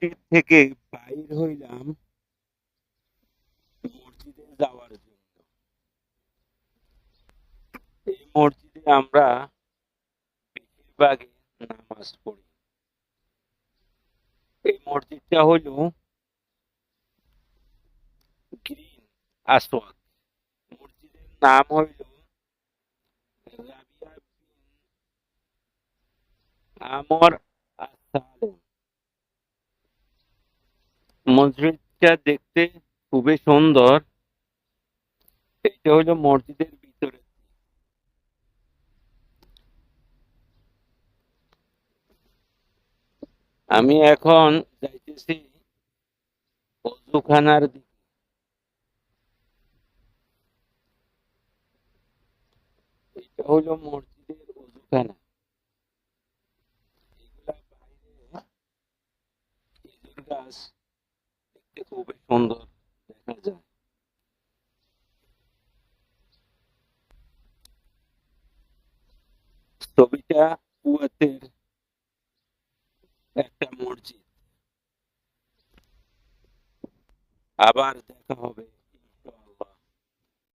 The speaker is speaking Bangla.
মসজিদ থেকে বাইর হইলাম মসজিদে যাওয়ার জন্য। এই মসজিদে আমরা বেশিরভাগই নামাজ পড়ি। এই মসজিদটা হইল গ্রিন আসওয়াদ। মসজিদের নাম হইল রাবিয়া বিন আমর আস-সালেম। মসজিদটা দেখতে খুবই সুন্দর। এটা হইল মসজিদের ভিতরে। আমি এখন যাইতেছি অজুখানার দিকে। এটা হইল মসজিদের অজুখানা। এগুলা বাইরে খেজুর গাছ দেখতে খুবই সুন্দর দেখা যায়। ছবিটা কুয়েতের একটা মসজিদ। আবার দেখা হবে।